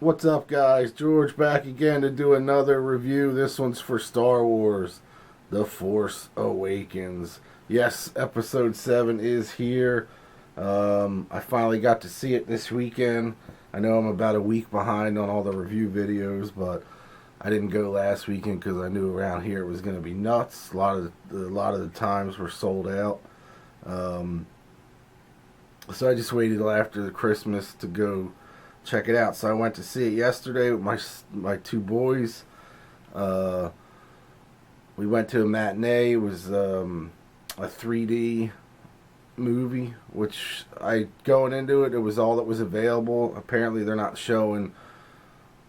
What's up, guys? George back again to do another review. This one's for Star Wars The Force Awakens. Yes, episode 7 is here. I finally got to see it this weekend. I know I'm about a week behind on all the review videos, but I didn't go last weekend because I knew around here it was going to be nuts. A lot of the times were sold out. So I just waited till after the Christmas to go check it out. So I went to see it yesterday with my two boys. We went to a matinee. It was a 3D movie, which going into it, it was all that was available. Apparently they're not showing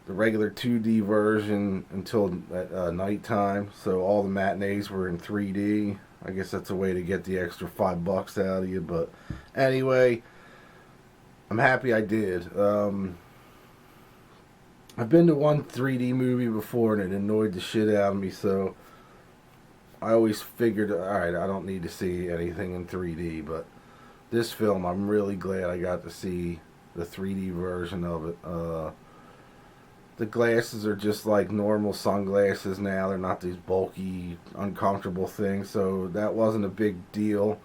the regular 2D version until at nighttime, so all the matinees were in 3D. I guess that's a way to get the extra $5 out of you, but anyway, I'm happy I did. I've been to one 3D movie before and it annoyed the shit out of me, so I always figured, alright, I don't need to see anything in 3D, but this film, I'm really glad I got to see the 3D version of it. The glasses are just like normal sunglasses now. They're not these bulky, uncomfortable things, so that wasn't a big deal.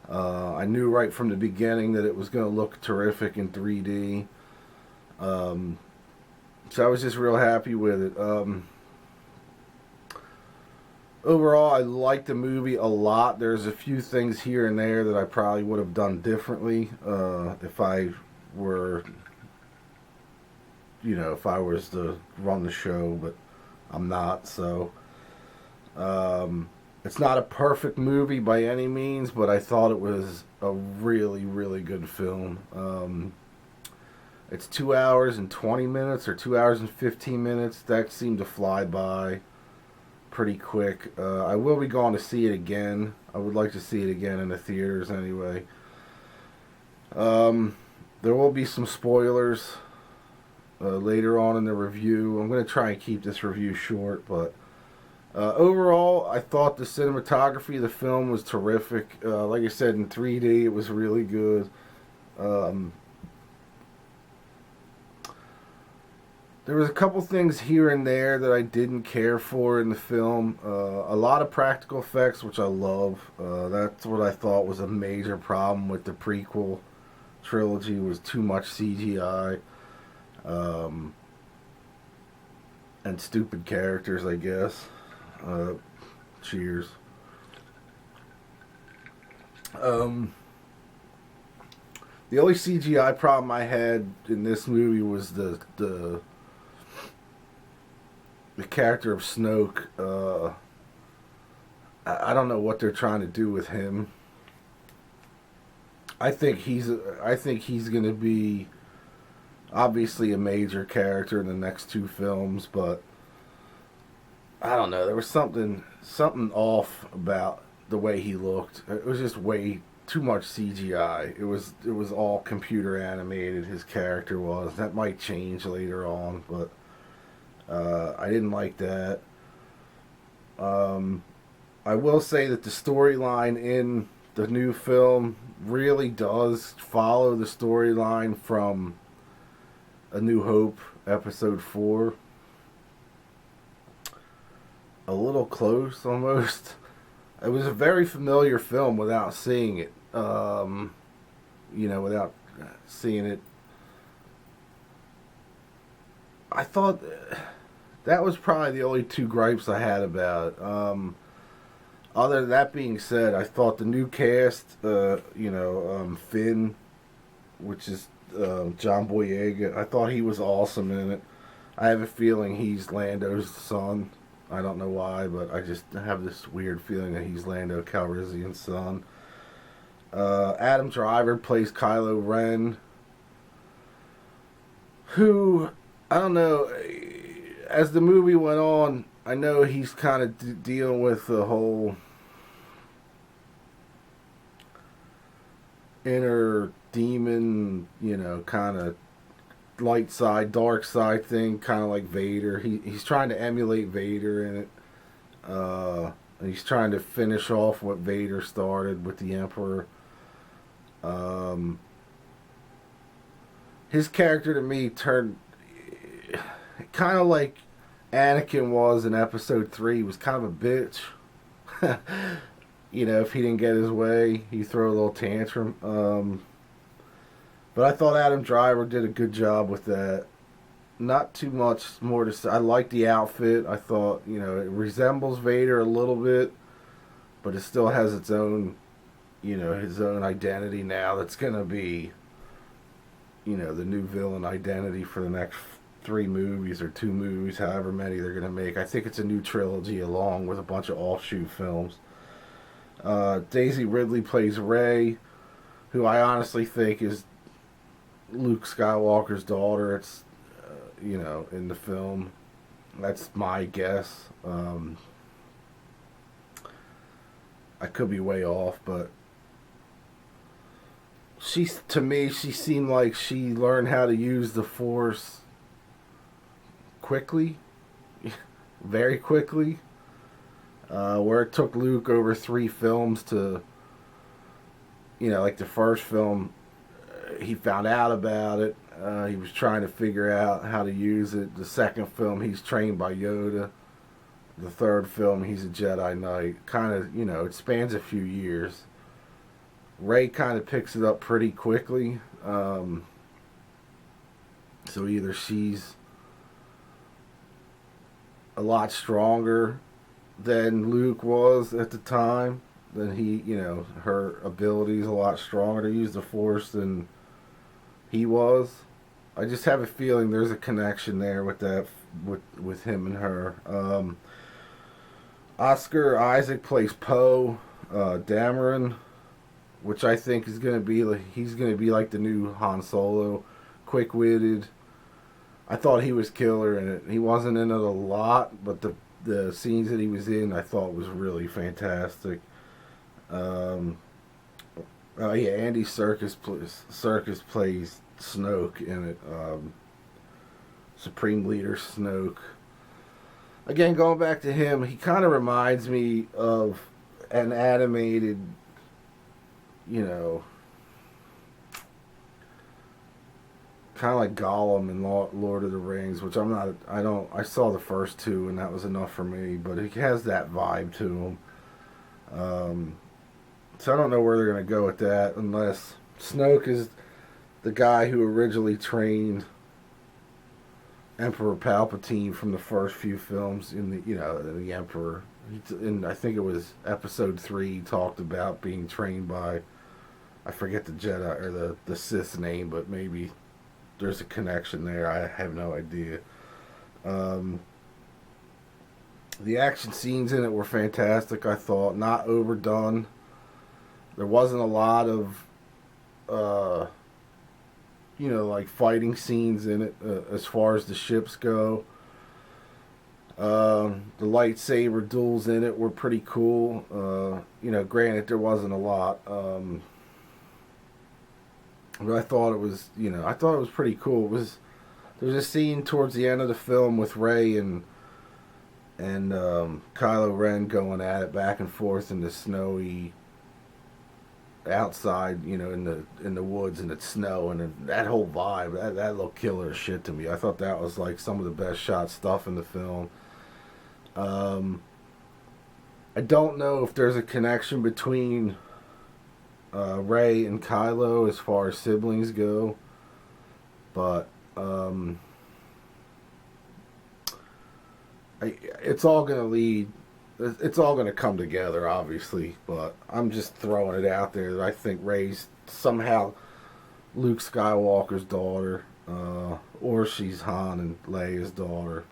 I knew right from the beginning that it was going to look terrific in 3D. So I was just real happy with it. Overall, I liked the movie a lot. There's a few things here and there that I probably would have done differently if I were, if I was to run the show, but I'm not, so it's not a perfect movie by any means, but I thought it was a really, really good film. It's 2 hours and 20 minutes or 2 hours and 15 minutes. That seemed to fly by pretty quick. I will be going to see it again. I would like to see it again in the theaters anyway. There will be some spoilers later on in the review. I'm going to try and keep this review short, but overall, I thought the cinematography of the film was terrific. Like I said, in 3D, it was really good. There was a couple things here and there that I didn't care for in the film. A lot of practical effects, which I love. That's what I thought was a major problem with the prequel trilogy, was too much CGI. And stupid characters, I guess. Cheers. The only CGI problem I had in this movie was the character of Snoke. I don't know what they're trying to do with him. I think he's going to be obviously a major character in the next two films, but I don't know. There was something off about the way he looked. It was just way too much CGI. It was all computer animated. His character was. That might change later on, but I didn't like that. I will say that the storyline in the new film really does follow the storyline from A New Hope, Episode 4. A little close, almost. It was a very familiar film without seeing it. Without seeing it. I thought that was probably the only two gripes I had about it. Other than that being said, I thought the new cast, Finn, which is John Boyega, I thought he was awesome in it. I have a feeling he's Lando's son. I don't know why, but I just have this weird feeling that he's Lando Calrissian's son. Adam Driver plays Kylo Ren, who, I don't know, as the movie went on, I know he's kind of dealing with the whole inner demon, kind of light side, dark side thing, kind of like Vader. He's trying to emulate Vader in it. And he's trying to finish off what Vader started with the Emperor. His character to me turned kind of like Anakin was in Episode 3, was kind of a bitch. You know, if he didn't get his way, he'd throw a little tantrum. But I thought Adam Driver did a good job with that. Not too much more to say. I like the outfit. I thought, you know, it resembles Vader a little bit, but it still has its own, you know, his own identity now. That's going to be, you know, the new villain identity for the next 3 movies or 2 movies, however many they're going to make. I think it's a new trilogy along with a bunch of offshoot films. Daisy Ridley plays Rey, who I honestly think is Luke Skywalker's daughter. It's you know, in the film. That's my guess. I could be way off, but to me, she seemed like she learned how to use the Force quickly, very quickly. Where it took Luke over 3 films to, you know, like the first film, he found out about it. He was trying to figure out how to use it. The second film, he's trained by Yoda. The third film, he's a Jedi Knight. Kind of, you know, it spans a few years. Rey kind of picks it up pretty quickly. So either she's a lot stronger than Luke was at the time, than he, you know, her ability's a lot stronger to use the Force than he was. I just have a feeling there's a connection there with that, with him and her. Oscar Isaac plays Poe Dameron, which I think is gonna be like, he's gonna be like the new Han Solo, quick-witted. I thought he was killer in it. He wasn't in it a lot, but the scenes that he was in, I thought was really fantastic. Andy Serkis plays Snoke in it. Supreme Leader Snoke. Again, going back to him, he kind of reminds me of an animated, you know, kind of like Gollum in Lord of the Rings, which I saw the first 2 and that was enough for me, but he has that vibe to him. So I don't know where they're going to go with that, unless Snoke is the guy who originally trained Emperor Palpatine from the first few films in the, you know, the Emperor. And I think it was Episode 3, he talked about being trained by, I forget the Jedi or the Sith name, but maybe there's a connection there. I have no idea. The action scenes in it were fantastic, I thought. Not overdone. There wasn't a lot of, you know, like fighting scenes in it as far as the ships go. The lightsaber duels in it were pretty cool. You know, granted, there wasn't a lot. But I thought it was, you know, I thought it was pretty cool. There's a scene towards the end of the film with Rey and Kylo Ren going at it back and forth in the snowy outside, you know, in the woods and it's snow and that whole vibe, that looked killer as shit to me. I thought that was like some of the best shot stuff in the film. I don't know if there's a connection between Rey and Kylo as far as siblings go, but it's all gonna lead. It's all going to come together, obviously, but I'm just throwing it out there that I think Rey's somehow Luke Skywalker's daughter, or she's Han and Leia's daughter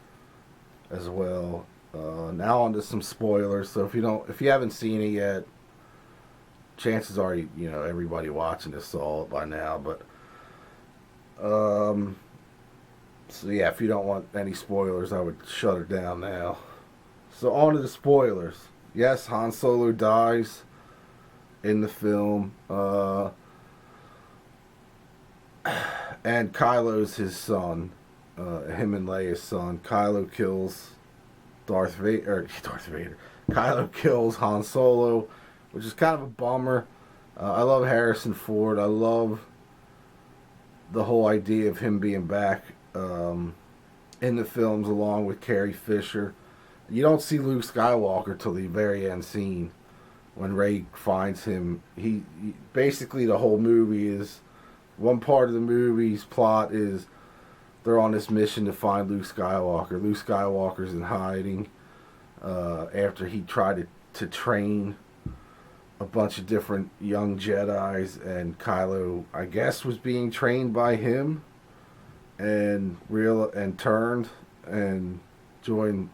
as well. Now on to some spoilers. So if you haven't seen it yet, chances are you know everybody watching this saw it by now. But so yeah, if you don't want any spoilers, I would shut it down now. So on to the spoilers. Yes, Han Solo dies in the film. And Kylo's his son. Him and Leia's son. Kylo kills Darth Vader. Kylo kills Han Solo, which is kind of a bummer. I love Harrison Ford. I love the whole idea of him being back in the films along with Carrie Fisher. You don't see Luke Skywalker till the very end scene when Rey finds him. He basically, the whole movie is, one part of the movie's plot is they're on this mission to find Luke Skywalker. Luke Skywalker's in hiding after he tried to train a bunch of different young Jedis, and Kylo, I guess, was being trained by him, and turned and joined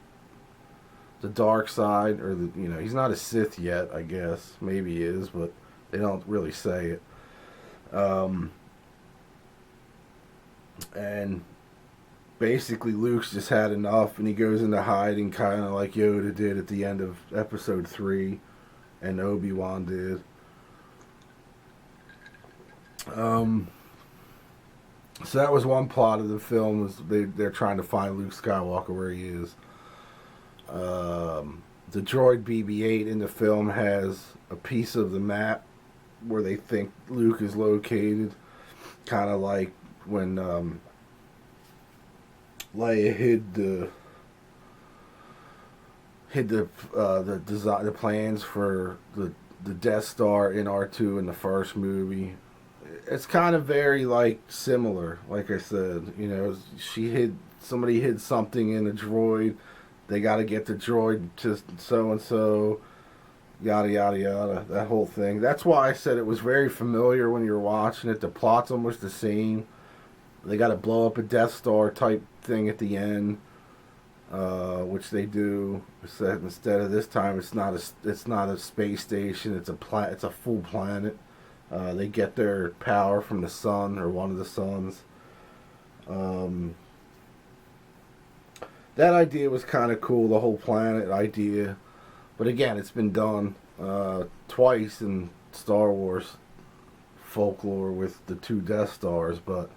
the dark side, or he's not a Sith yet, I guess. Maybe he is, but they don't really say it. And basically Luke's just had enough, and he goes into hiding, kind of like Yoda did at the end of Episode 3, and Obi-Wan did. So that was one plot of the film, was they're trying to find Luke Skywalker where he is. The droid BB-8 in the film has a piece of the map where they think Luke is located, kind of like when Leia hid the plans for the Death Star in R2 in the first movie. It's kind of very similar. Like I said, somebody hid something in a droid. They got to get the droid to so and so, yada yada yada. That whole thing. That's why I said it was very familiar when you're watching it. The plot's almost the same. They got to blow up a Death Star type thing at the end, which they do. Instead of this time, it's not a space station. It's a full planet. They get their power from the sun, or one of the suns. That idea was kind of cool, the whole planet idea. But again, it's been done twice in Star Wars folklore with the 2 Death Stars. But,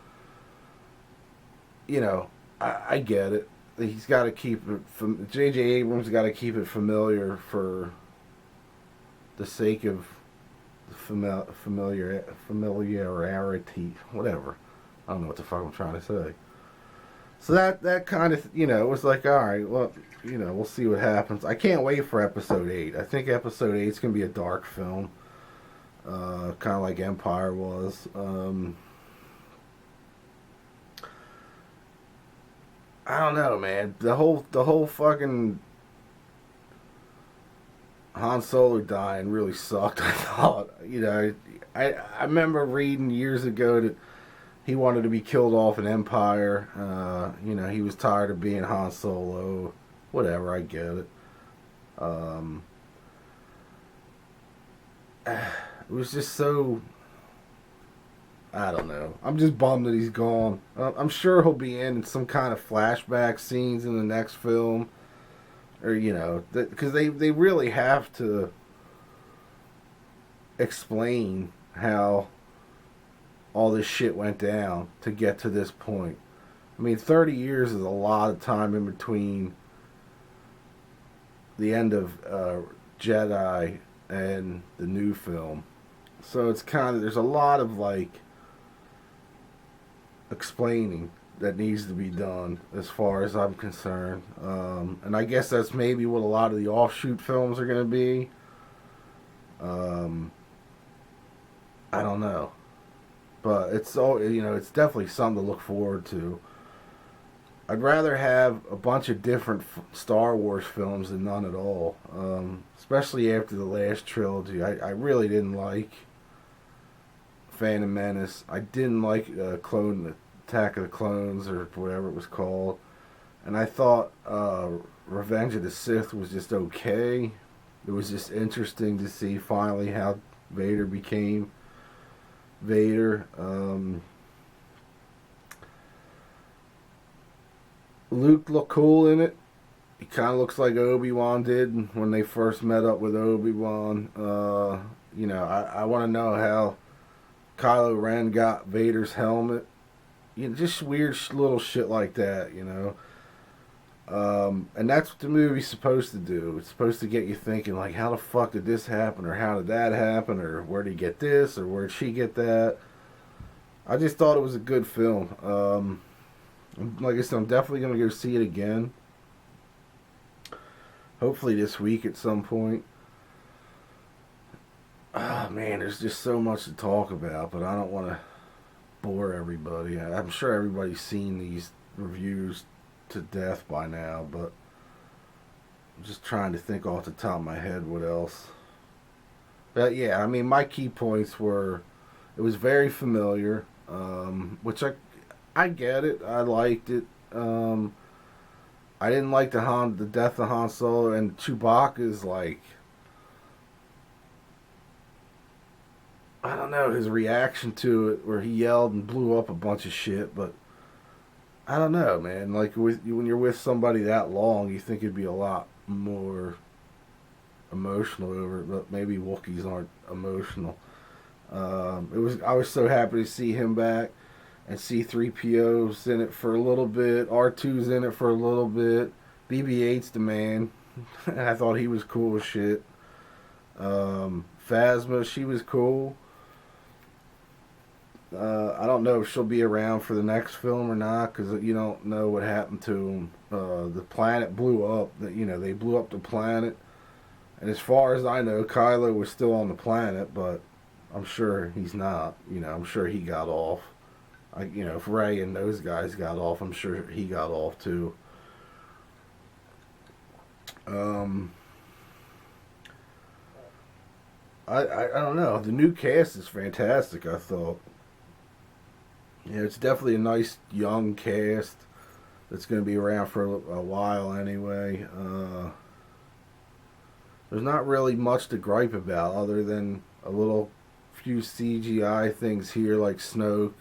I get it. He's got to keep it from J.J. Abrams. Got to keep it familiar for the sake of familiarity. Whatever. I don't know what the fuck I'm trying to say. So that kind of, it was like, all right, well, we'll see what happens. I can't wait for Episode 8. I think Episode 8 is going to be a dark film, kind of like Empire was. I don't know, man. The whole fucking Han Solo dying really sucked. I thought, I remember reading years ago that he wanted to be killed off in Empire. He was tired of being Han Solo. Whatever, I get it. It was just so, I don't know. I'm just bummed that he's gone. I'm sure he'll be in some kind of flashback scenes in the next film. Or, because they really have to explain how all this shit went down to get to this point. I mean, 30 years is a lot of time in between the end of Jedi and the new film. So it's kind of, there's a lot of explaining that needs to be done as far as I'm concerned. And I guess that's maybe what a lot of the offshoot films are going to be. I don't know. But it's it's definitely something to look forward to. I'd rather have a bunch of different Star Wars films than none at all. Especially after the last trilogy. I really didn't like Phantom Menace. I didn't like Attack of the Clones, or whatever it was called. And I thought Revenge of the Sith was just okay. It was just interesting to see finally how Vader became Vader. Luke looked cool in it. He kind of looks like Obi-Wan did when they first met up with Obi-Wan. I want to know how Kylo Ren got Vader's helmet. Just weird little shit like that, And that's what the movie's supposed to do. It's supposed to get you thinking, how the fuck did this happen, or how did that happen, or where did he get this, or where did she get that? I just thought it was a good film. Like I said, I'm definitely going to go see it again. Hopefully this week at some point. Oh man, there's just so much to talk about, but I don't want to bore everybody. I'm sure everybody's seen these reviews to death by now, but I'm just trying to think off the top of my head what else. But yeah, I mean, my key points were it was very familiar, which I get it. I liked it. I didn't like the death of Han Solo, and Chewbacca's like, I don't know, his reaction to it, where he yelled and blew up a bunch of shit. But I don't know, man. Like when you're with somebody that long, you think it'd be a lot more emotional over it. But maybe Wookiees aren't emotional. I was so happy to see him back, and C-3PO's in it for a little bit. R2's in it for a little bit. BB-8's the man. I thought he was cool as shit. Phasma, she was cool. I don't know if she'll be around for the next film or not, because you don't know what happened to him. The planet blew up. They blew up the planet, and as far as I know, Kylo was still on the planet, but I'm sure he's not. I'm sure he got off. If Rey and those guys got off, I'm sure he got off too. I don't know. The new cast is fantastic, I thought. It's definitely a nice young cast that's going to be around for a while anyway. There's not really much to gripe about other than a little few CGI things here, like Snoke.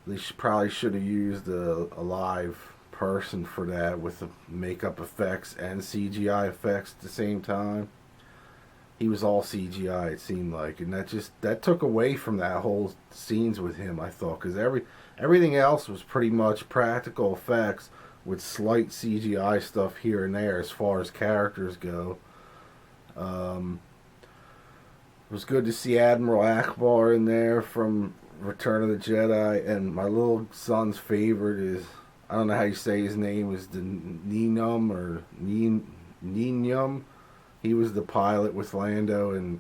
They probably should have used a live person for that with the makeup effects and CGI effects at the same time. He was all CGI, it seemed like, and that took away from that whole scenes with him, I thought, because everything else was pretty much practical effects with slight CGI stuff here and there as far as characters go. It was good to see Admiral Akbar in there from Return of the Jedi, and my little son's favorite is, I don't know how you say his name, is the Ninum or Ninum. He was the pilot with Lando and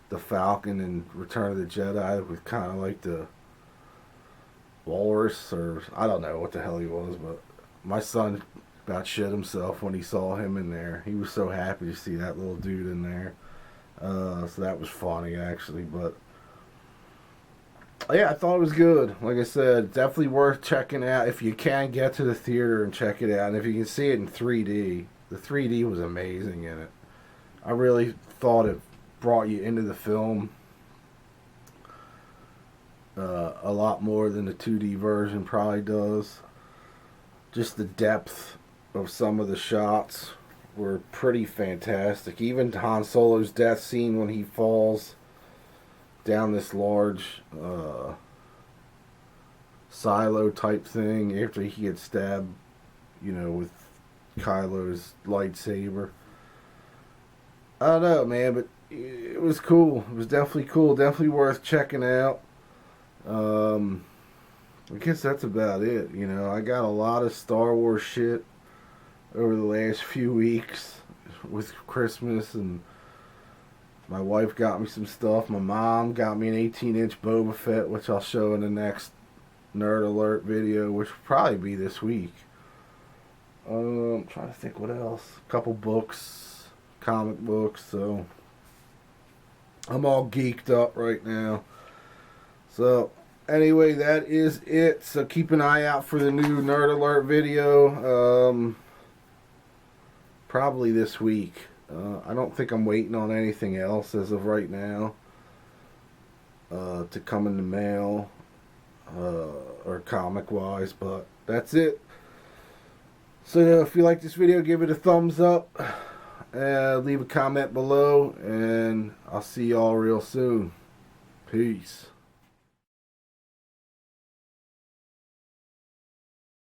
the Falcon in Return of the Jedi, with kind of like the walrus, or I don't know what the hell he was, but my son about shit himself when he saw him in there. He was so happy to see that little dude in there. So that was funny, actually. But yeah, I thought it was good. Like I said, definitely worth checking out if you can get to the theater and check it out. And if you can see it in 3D, the 3D was amazing in it. I really thought it brought you into the film a lot more than the 2D version probably does. Just the depth of some of the shots were pretty fantastic. Even Han Solo's death scene when he falls down this large silo type thing after he gets stabbed, with Kylo's lightsaber. I don't know, man, but it was cool. It was definitely cool. Definitely worth checking out. I guess that's about it. I got a lot of Star Wars shit over the last few weeks with Christmas, and my wife got me some stuff. My mom got me an 18-inch Boba Fett, which I'll show in the next Nerd Alert video, which will probably be this week. I'm trying to think what else. A couple books, comic books, so I'm all geeked up right now. So anyway, that is it. So keep an eye out for the new Nerd Alert video. Probably this week. I don't think I'm waiting on anything else as of right now to come in the mail or comic wise, but that's it. So if you like this video, give it a thumbs up, leave a comment below, and I'll see y'all real soon. Peace.